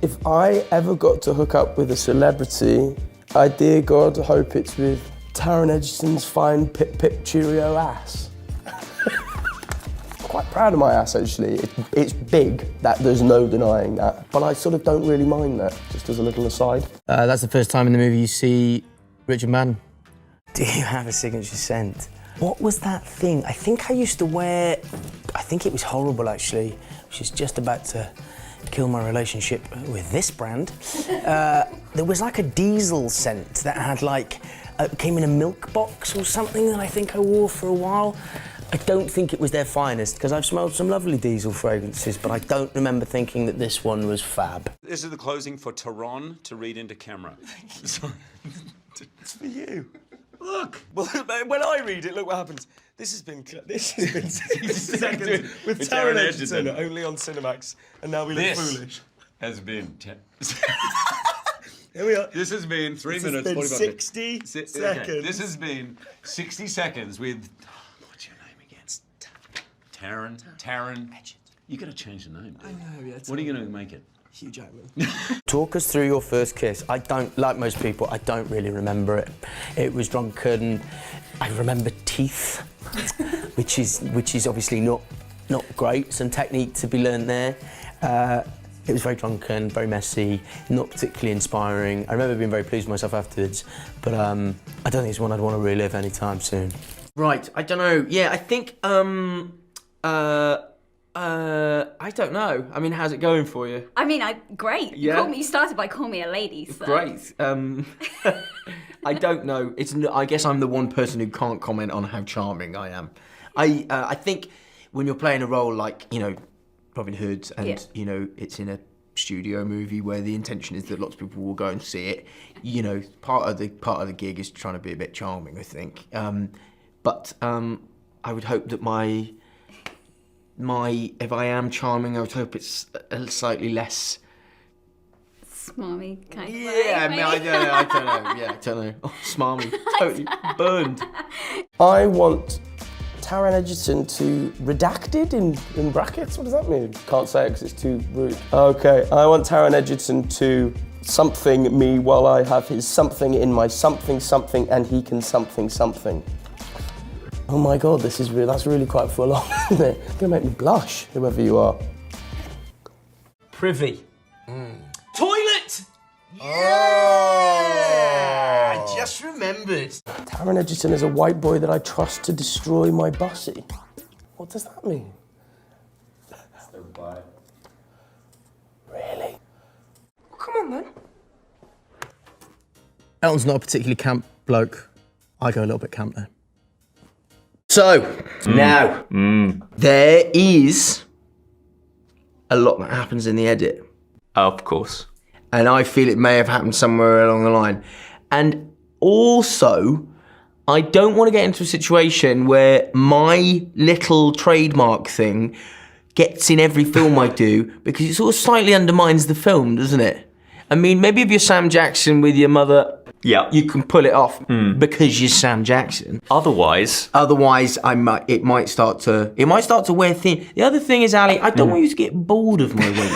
If I ever got to hook up with a celebrity, I dear God hope it's with Taron Egerton's fine pip cheerio ass. Quite proud of my ass, actually. It's big, there's no denying that. But I sort of don't really mind that, just as a little aside. That's the first time in the movie you see Richard Madden. Do you have a signature scent? What was that thing? I think I used to wear, I think it was horrible actually, which is just about to kill my relationship with this brand. There was like a diesel scent that had like, came in a milk box or something that I think I wore for a while. I don't think it was their finest, because I've smelled some lovely diesel fragrances, but I don't remember thinking that this one was fab. This is the closing for Taron to read into camera. Sorry. It's for you. Look. Well, when I read it, look what happens. This has been 60 seconds with Taron Egerton, only on Cinemax, and now we look foolish. Has been... Here we are. This has been 3 minutes, 45 60 seconds. Okay. This has been 60 seconds with... What's your name again? Taron. You got to change the name, dude. I know, yeah. What are you going to make it? Hugh Jackman. Talk us through your first kiss. I don't, like most people, I don't really remember it. It was drunken. I remember teeth, which is obviously not great. Some technique to be learned there. It was very drunken, very messy, not particularly inspiring. I remember being very pleased with myself afterwards, but I don't think it's one I'd want to relive anytime soon. Right, I don't know. Yeah, I think, I don't know. I mean, how's it going for you? I mean, great. Yeah. You started by calling me a lady, so. Great. I don't know. I guess I'm the one person who can't comment on how charming I am. I think when you're playing a role like, you know, Robin Hood, and you know, it's in a studio movie where the intention is that lots of people will go and see it. You know, part of the gig is trying to be a bit charming, I think. But I would hope that my if I am charming, I would hope it's a slightly less smarmy kind of yeah, way, I mean, I don't know. Yeah, I don't know. Oh, smarmy, totally burned. I want Taron Egerton to redacted in brackets. What does that mean? Can't say it because it's too rude. Okay, I want Taron Egerton to something me while I have his something in my something and he can something. Oh my God, that's really quite full on, isn't it? It's gonna make me blush, whoever you are. Privy. Toilet! Yeah! I just remembered. Taron Egerton is a white boy that I trust to destroy my bussy. What does that mean? Really? Well, come on then. Elton's not a particularly camp bloke. I go a little bit camp there. So, now, there is a lot that happens in the edit. Of course. And I feel it may have happened somewhere along the line. And also, I don't want to get into a situation where my little trademark thing gets in every film I do, because it sort of slightly undermines the film, doesn't it? I mean, maybe if you're Sam Jackson with your mother, yeah, you can pull it off because you're Sam Jackson. Otherwise, it might start to wear thin. The other thing is, Ali, I don't want you to get bored of my wink.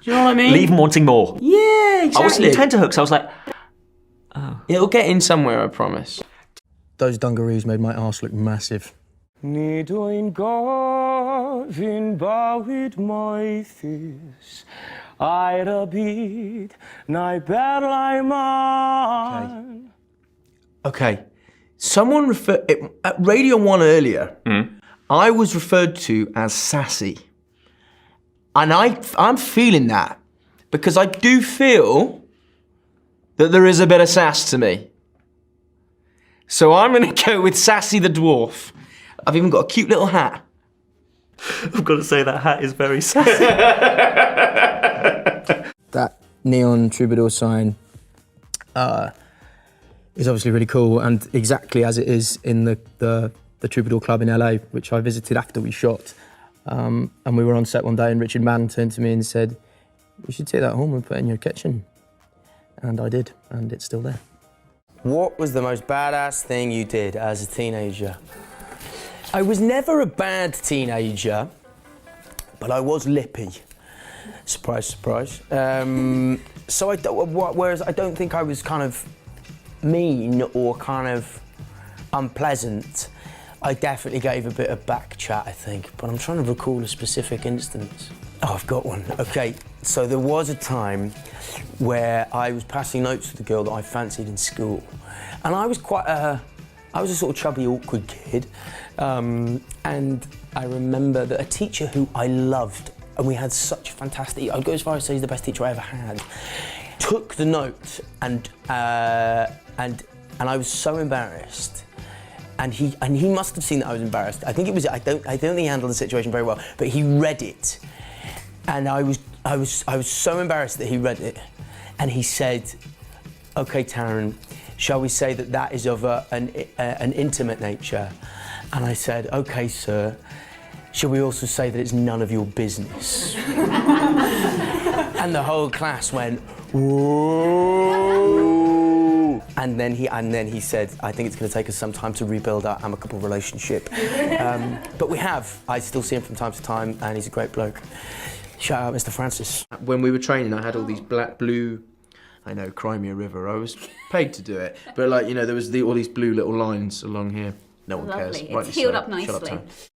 Do you know what I mean? leave them wanting more. Yeah, exactly. I was in tenterhooks. I was like, oh. It'll get in somewhere, I promise. Those dungarees made my arse look massive. Nid oi'n gofyn bywyd moethus, a'r y byd, na'i berlau man. Okay. Someone at Radio 1 earlier, I was referred to as sassy. And I'm feeling that, because I do feel that there is a bit of sass to me. So I'm gonna go with Sassy the Dwarf. I've even got a cute little hat. I've got to say that hat is very sassy. That neon troubadour sign is obviously really cool, and exactly as it is in the Troubadour Club in LA, which I visited after we shot. And we were on set one day and Richard Madden turned to me and said, "You should take that home and put it in your kitchen." And I did, and it's still there. What was the most badass thing you did as a teenager? I was never a bad teenager, but I was lippy. Surprise, surprise. So whereas I don't think I was kind of mean or kind of unpleasant, I definitely gave a bit of back chat, I think, but I'm trying to recall a specific instance. Oh, I've got one. Okay, so there was a time where I was passing notes with a girl that I fancied in school, and I was I was a sort of chubby, awkward kid, and I remember that a teacher who I loved, and we had such fantastic, I'd go as far as to say he's the best teacher I ever had, took the note and I was so embarrassed. And he must have seen that I was embarrassed. I think it was, I don't think he handled the situation very well, but he read it. And I was so embarrassed that he read it. And he said, "Okay, Taron, shall we say that that is of an intimate nature?" And I said, "Okay, sir, shall we also say that it's none of your business?" And the whole class went, "Whoa." And then he said, "I think it's going to take us some time to rebuild our amicable relationship." But we have. I still see him from time to time, and he's a great bloke. Shout out, Mr. Francis. When we were training, I had all these blue, I know, Crimea River. I was paid to do it, but like, you know, there was all these blue little lines along here. No one cares. Lovely. It's Rightly healed so. up Shut up, nicely. Taron.